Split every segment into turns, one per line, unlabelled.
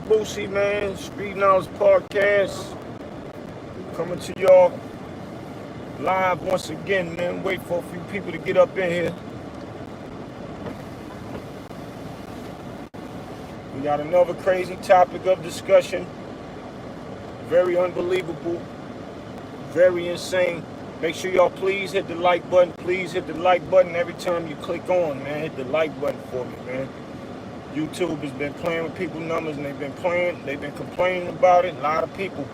Boosie, man. Street Knowledge Podcast. Coming to y'all live once again, man. Wait for a few people to get up in here. We got another crazy topic of discussion. Very unbelievable. Very insane. Make sure y'all please hit the like button. Please hit the like button every time you click on, man. Hit the like button for me, man. YouTube has been playing with people's numbers, and they've been complaining about it. A lot of people.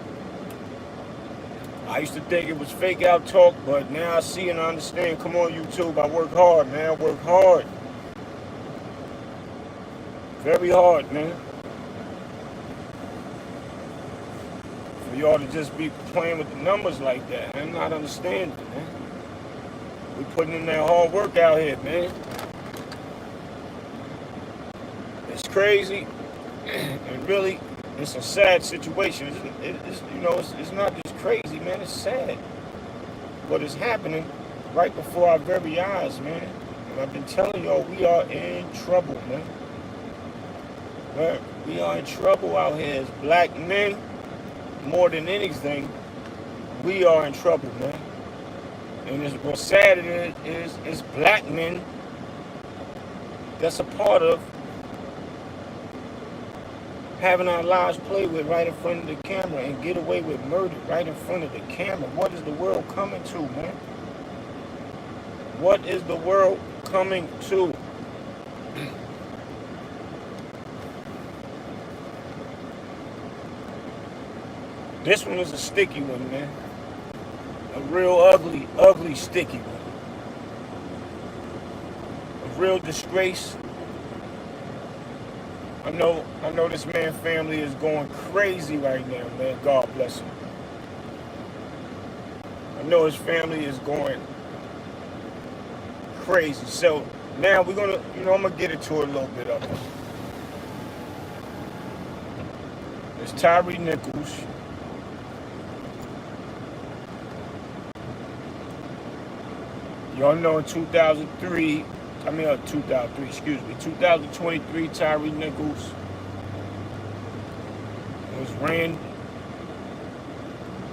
I used to think it was fake out talk, but now I see and I understand. Come on, YouTube. I work hard, man. I work hard. Very hard, man. For y'all to just be playing with the numbers like that, I'm not understanding, man. We putting in that hard work out here, man. It's crazy, and really, it's a sad situation. It's not just crazy, man. It's sad, but it's happening right before our very eyes, man. And I've been telling y'all, we are in trouble, man. We are in trouble out here as black men. More than anything, we are in trouble, man. And what's sad is black men that's a part of having our lives played with right in front of the camera and get away with murder right in front of the camera. What is the world coming to, man? What is the world coming to? This one is a sticky one, man. A real ugly, ugly sticky one. A real disgrace. I know this man's family is going crazy right now, man. God bless him. I know his family is going crazy. So now we're gonna, I'm gonna get into it a little bit of it. It's Tyre Nichols. Y'all know in 2023, Tyre Nichols was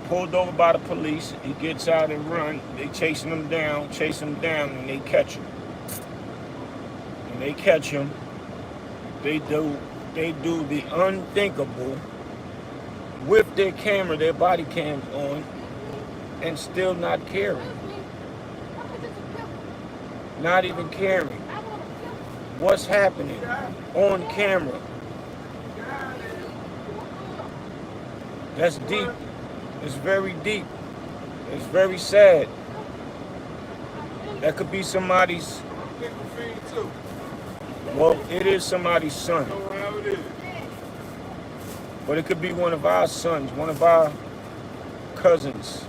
pulled over by the police. He gets out and run. They chase him down, and they catch him. And they catch him. They do the unthinkable with their camera, their body cams on, and still not caring. Not even caring what's happening on camera. That's deep. It's very deep. It's very sad. That could be somebody's. Well, it is somebody's son. But it could be one of our sons, one of our cousins,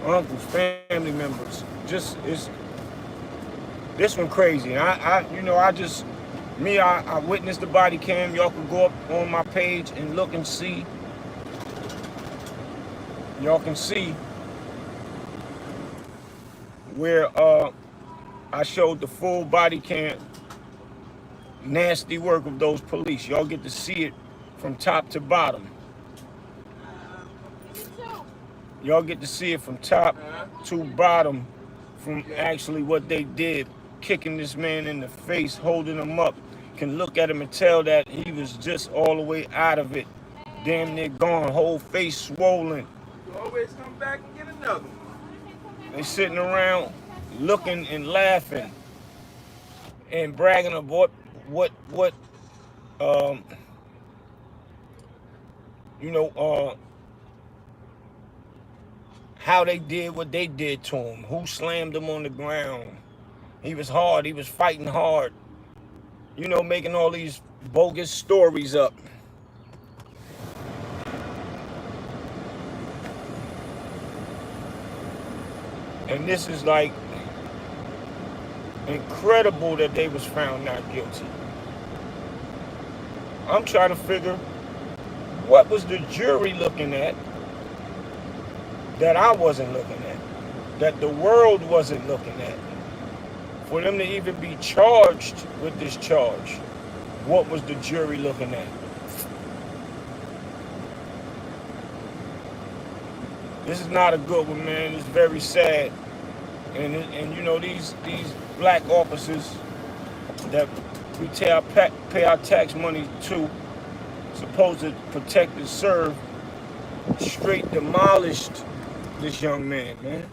uncles, family members. This one crazy. And I witnessed the body cam. Y'all can go up on my page and look and see. Y'all can see where I showed the full body cam nasty work of those police. Y'all get to see it from top to bottom. Y'all get to see it from top to bottom from actually what they did. Kicking this man in the face, holding him up. Can look at him and tell that he was just all the way out of it. Damn near gone, whole face swollen.
You always come back and get another one.
They sitting around looking and laughing and bragging about how they did what they did to him. Who slammed him on the ground. He was hard. He was fighting hard. Making all these bogus stories up. And this is like incredible that they was found not guilty. I'm trying to figure what was the jury looking at that I wasn't looking at, that the world wasn't looking at. For them to even be charged with this charge, what was the jury looking at? This is not a good one, man. It's very sad. And you know, these black officers that we pay our tax money to, supposed to protect and serve, straight demolished this young man, man.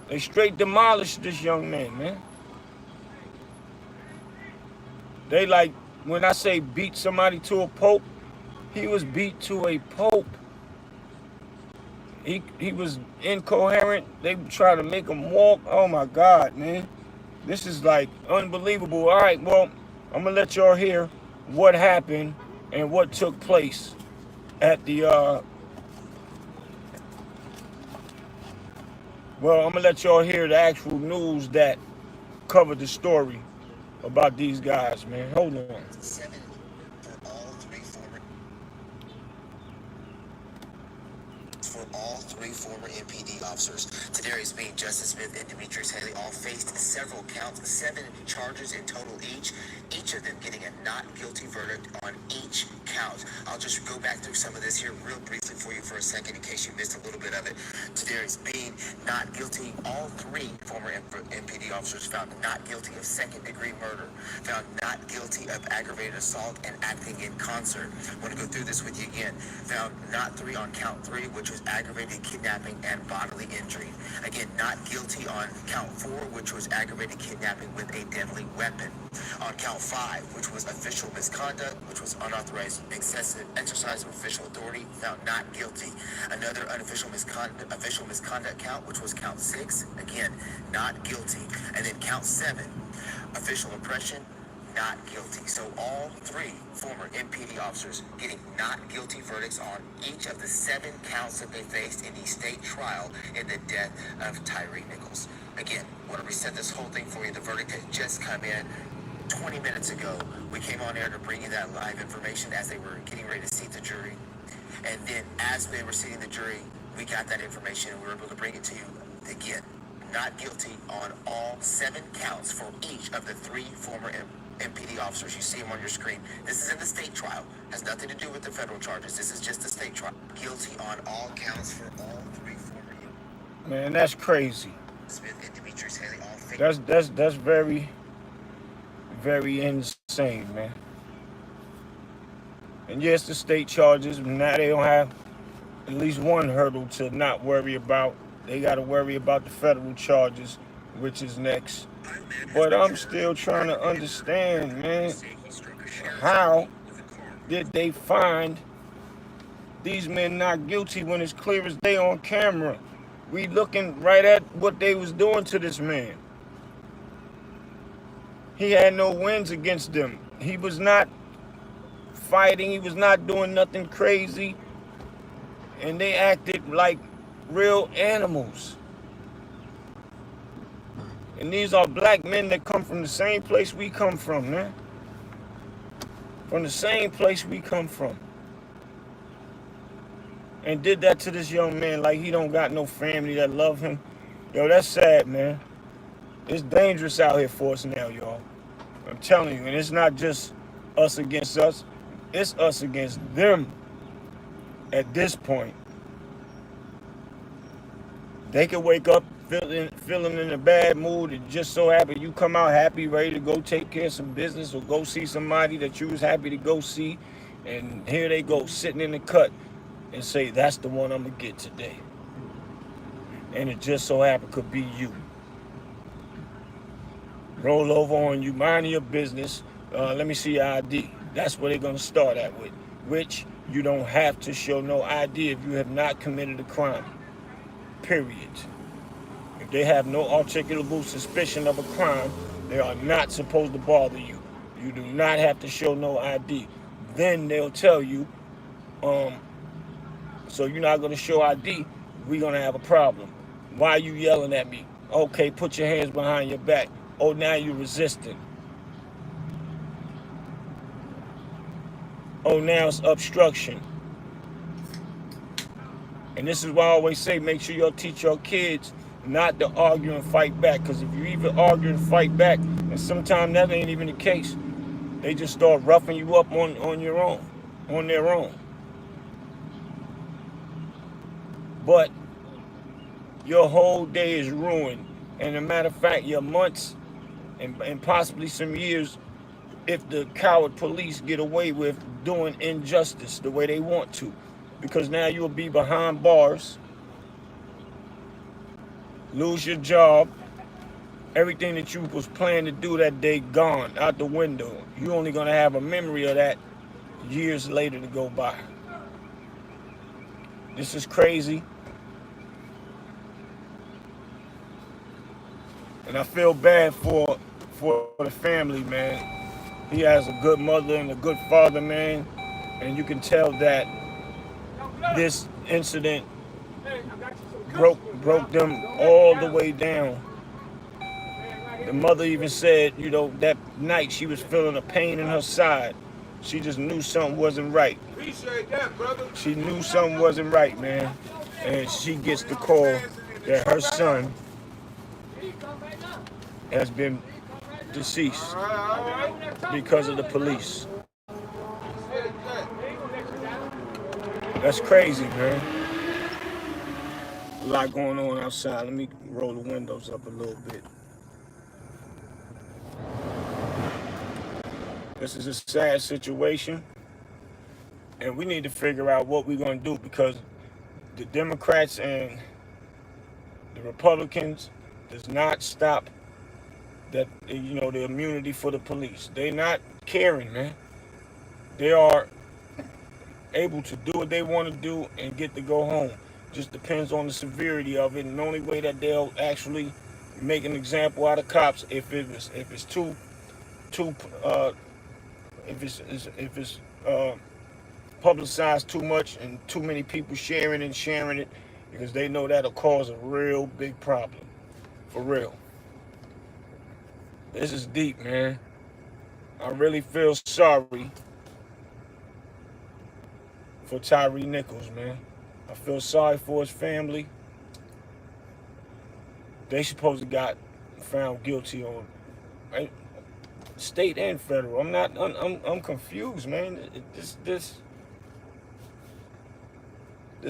They straight demolished this young man, man. They like, when I say beat somebody to a pulp, he was beat to a pulp. He was incoherent. They try to make him walk. Oh my God, man. This is like unbelievable. All right, well, I'm gonna let y'all hear what happened and what took place at the well, I'm gonna let y'all hear the actual news that covered the story about these guys, man. Hold on.
For all three former MPD officers, Tadarius Bean, Justice Smith, and Demetrius Haley all faced several counts, 7 charges in total each of them getting a not guilty verdict on each count. I'll just go back through some of this here real briefly for you for a second in case you missed a little bit of it. Tadarius Bean, not guilty. All 3 former MPD officers found not guilty of second-degree murder, found not guilty of aggravated assault and acting in concert. I want to go through this with you again. Found not 3 on count 3, which was aggravated kidnapping and bodily injury. Again, not guilty on count 4, which was aggravated kidnapping with a deadly weapon. On count 5, which was official misconduct, which was unauthorized excessive exercise of official authority, found not guilty. Another official misconduct count, which was count 6, again, not guilty. And then count 7, official oppression, not guilty. So all 3 former MPD officers getting not guilty verdicts on each of the 7 counts that they faced in the state trial in the death of Tyre Nichols. Again, want to reset this whole thing for you. The verdict had just come in 20 minutes ago. We came on air to bring you that live information as they were getting ready to seat the jury. And then as they were seating the jury, we got that information and we were able to bring it to you again. Not guilty on all 7 counts for each of the 3 former MPD officers. You see them on your screen. This is in the state trial. Has nothing to do with the federal charges. This is just the state trial. Guilty on all counts for all 3 former.
Man, that's crazy.
Smith and Demetrius Haley all
that's very, very insane, man. And yes, the state charges, now they don't have at least one hurdle to not worry about. They got to worry about the federal charges, which is next. But I'm still trying to understand, man, how did they find these men not guilty when it's clear as day on camera? We looking right at what they was doing to this man. He had no wins against them. He was not fighting. He was not doing nothing crazy. And they acted like real animals. And these are black men that come from the same place we come from, man. From the same place we come from. And did that to this young man like he don't got no family that love him. Yo, that's sad, man. It's dangerous out here for us now, y'all. I'm telling you, and it's not just us against us. It's us against them at this point. They could wake up feeling in a bad mood and just so happy you come out happy, ready to go take care of some business or go see somebody that you was happy to go see. And here they go sitting in the cut and say, that's the one I'm going to get today. And it just so happened could be you. Roll over on you, mind your business. Let me see your ID. That's what they're going to start at with. Which you don't have to show no ID if you have not committed a crime. Period. If they have no articulable suspicion of a crime, they are not supposed to bother you. You do not have to show no ID. Then they'll tell you, so you're not going to show ID, we're going to have a problem. Why are you yelling at me? Okay, put your hands behind your back. Oh, now you're resisting. Oh, now it's obstruction. And this is why I always say, make sure y'all teach your kids not to argue and fight back. Because if you even argue and fight back, and sometimes that ain't even the case, they just start roughing you up on their own. but your whole day is ruined. And as a matter of fact, your months and possibly some years if the coward police get away with doing injustice the way they want to. Because now you'll be behind bars, lose your job, everything that you was planning to do that day gone, out the window. You're only going to have a memory of that years later to go by. This is crazy. And I feel bad for the family, man. He has a good mother and a good father, man. And you can tell that this incident broke them all the way down. The mother even said, you know, that night she was feeling a pain in her side. She just knew something wasn't right.
Appreciate that, brother.
She knew something wasn't right, man. And she gets the call that her son has been deceased because of the police. That's crazy, man. A lot going on outside. Let me roll the windows up a little bit. This is a sad situation, and we need to figure out what we're going to do, because the Democrats and the Republicans does not stop that, you know, the immunity for the police. They're not caring, man. They are able to do what they want to do and get to go home. Just depends on the severity of it, and the only way that they'll actually make an example out of cops if it's publicized too much and too many people sharing it, because they know that'll cause a real big problem. For real. This is deep, man. I really feel sorry for Tyre Nichols, man. I feel sorry for his family. They supposed to got found guilty on, right? State and federal. I'm confused, man. This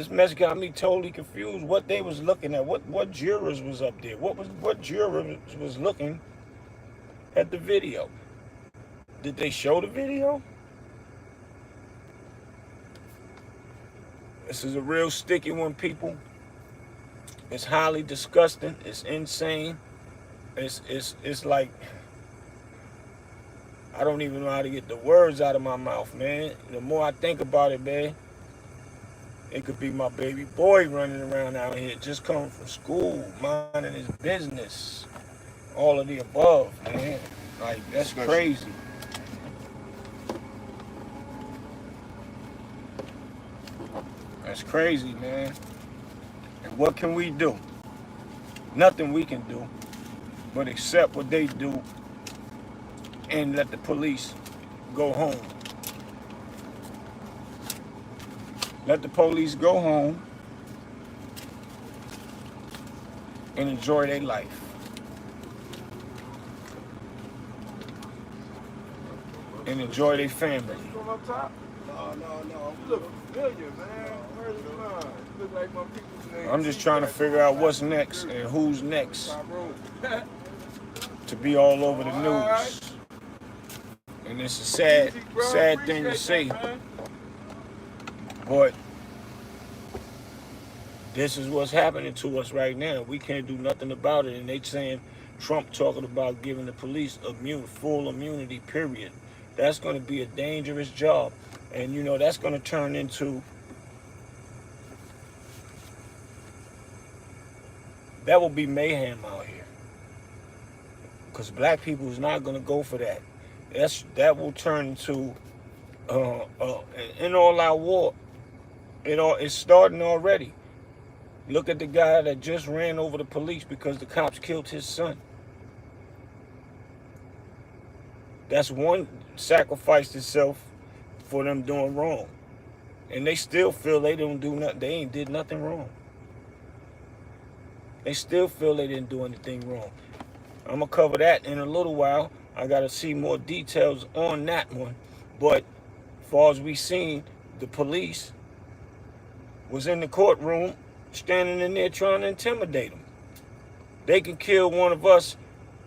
mess got me totally confused. What they was looking at, what jurors was up there, what jurors was looking at the video. Did they show the video? This is a real sticky one, people. It's highly disgusting. It's insane. It's like, I don't even know how to get the words out of my mouth, man. The more I think about it, man, it could be my baby boy running around out here, just coming from school, minding his business. All of the above, man. Like, that's crazy. That's crazy, man. And what can we do? Nothing we can do but accept what they do and let the police go home. Let the police go home and enjoy their life. And enjoy their family.
From up top? No. You look familiar, man. Where's the line? You look like my people's name.
I'm just trying to figure out what's next and who's next to be all over the news. And it's a sad thing to say, but this is what's happening to us right now. We can't do nothing about it. And they saying Trump talking about giving the police full immunity, period. That's going to be a dangerous job. And, you know, that's going to turn into, that will be mayhem out here. Because black people is not going to go for that. That will turn into an all-out war. It's starting already. Look at the guy that just ran over the police because the cops killed his son. That's one sacrificed itself for them doing wrong. And they still feel they don't do nothing. They ain't did nothing wrong. They still feel they didn't do anything wrong. I'm going to cover that in a little while. I got to see more details on that one. But as far as we seen, the police was in the courtroom standing in there trying to intimidate them. They can kill one of us,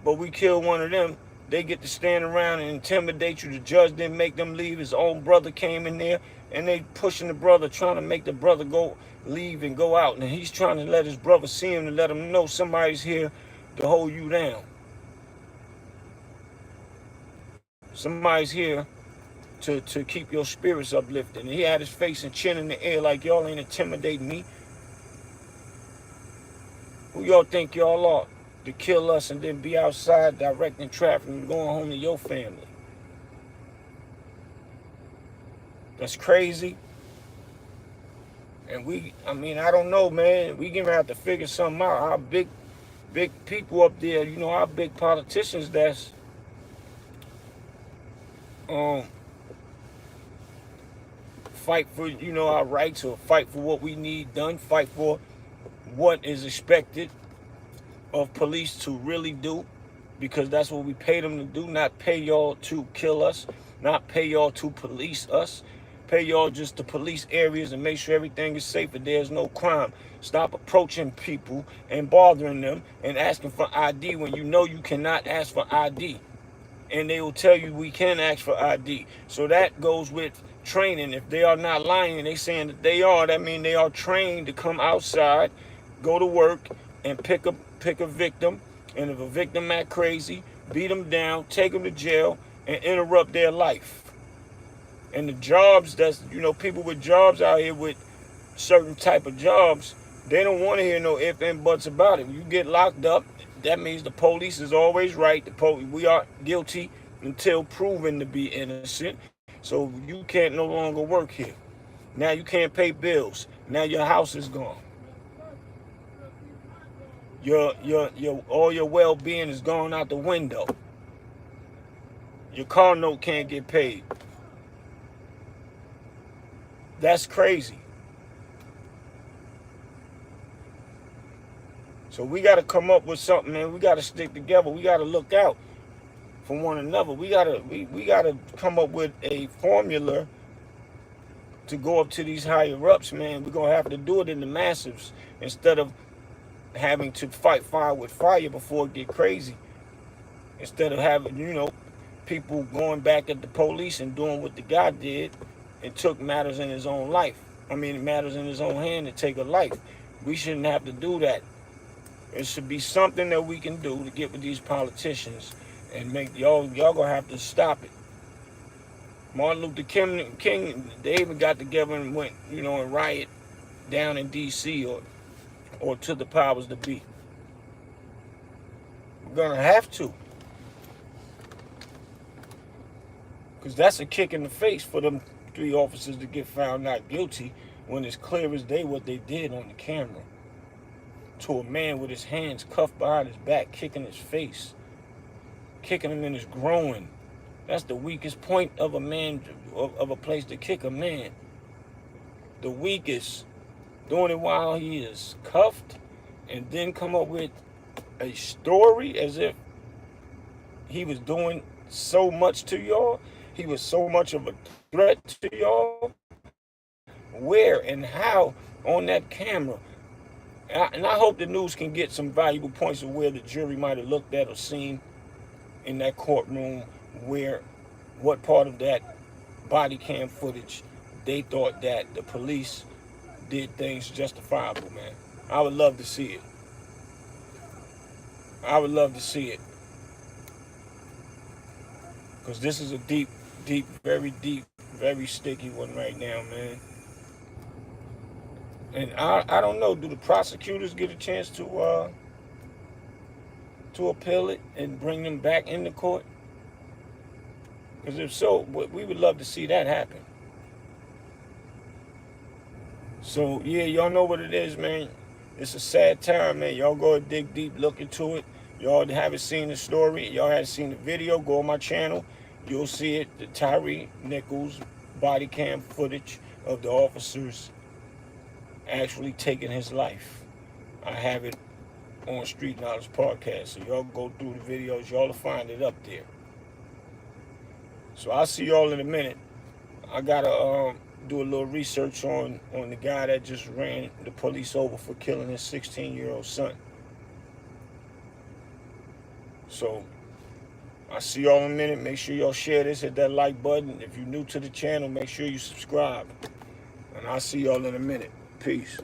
but we kill one of them. They get to stand around and intimidate you. The judge didn't make them leave. His own brother came in there, and they pushing the brother, trying to make the brother go leave and go out. And he's trying to let his brother see him, to let him know somebody's here to hold you down. Somebody's here to keep your spirits uplifted. And he had his face and chin in the air like, y'all ain't intimidating me. Who y'all think y'all are to kill us and then be outside directing traffic and going home to your family? That's crazy. And I don't know, man. We gonna have to figure something out. Our big people up there, our big politicians that's fight for, our rights, or fight for what we need done, fight for what is expected of police to really do, because that's what we pay them to do, not pay y'all to kill us, not pay y'all to police us, pay y'all just to police areas and make sure everything is safe and there's no crime. Stop approaching people and bothering them and asking for ID when you know you cannot ask for ID. And they will tell you we can ask for ID. So that goes with training. If they are not lying and they saying that they are, that means they are trained to come outside, go to work, and pick a victim. And if a victim act crazy, beat them down, take them to jail, and interrupt their life. And the jobs, that's, people with jobs out here with certain type of jobs, they don't want to hear no ifs and buts about it. When you get locked up, that means the police is always right. We are guilty until proven to be innocent. So you can't no longer work here. Now you can't pay bills. Now your house is gone. All your well-being is gone out the window. Your car note can't get paid. That's crazy. So we got to come up with something, man. We got to stick together. We got to look out for one another. We got to come up with a formula to go up to these higher ups, man. We're going to have to do it in the massives instead of having to fight fire with fire before it get crazy. Instead of having, people going back at the police and doing what the guy did and took matters in his own life. Matters in his own hand to take a life. We shouldn't have to do that. It should be something that we can do to get with these politicians and make y'all gonna have to stop it. Martin Luther King, they even got together and went, and riot down in D.C. or to the powers that be. We're gonna have to. Because that's a kick in the face for them 3 officers to get found not guilty when it's clear as day what they did on the camera. To a man with his hands cuffed behind his back, kicking his face, kicking him in his groin. That's the weakest point of a man, of a place to kick a man. The weakest. Doing it while he is cuffed, and then come up with a story as if he was doing so much to y'all. He was so much of a threat to y'all. Where and how on that camera? And I hope the news can get some valuable points of where the jury might have looked at or seen in that courtroom, what part of that body cam footage they thought that the police did things justifiable, man. I would love to see it. I would love to see it. Because this is a deep, very sticky one right now, man. And I don't know, do the prosecutors get a chance to appeal it and bring them back into court? Because if so, we would love to see that happen. So, yeah, y'all know what it is, man. It's a sad time, man. Y'all go dig deep, look into it. Y'all haven't seen the story. Y'all haven't seen the video. Go on my channel. You'll see it. The Tyre Nichols body cam footage of the officers actually taking his life. I have it on Street Knowledge Podcast. So y'all go through the videos. Y'all will find it up there. So I'll see y'all in a minute. I gotta do a little research on the guy that just ran the police over for killing his 16-year-old son. So I'll see y'all in a minute. Make sure y'all share this, hit that like button. If you're new to the channel, make sure you subscribe. And I'll see y'all in a minute. Peace.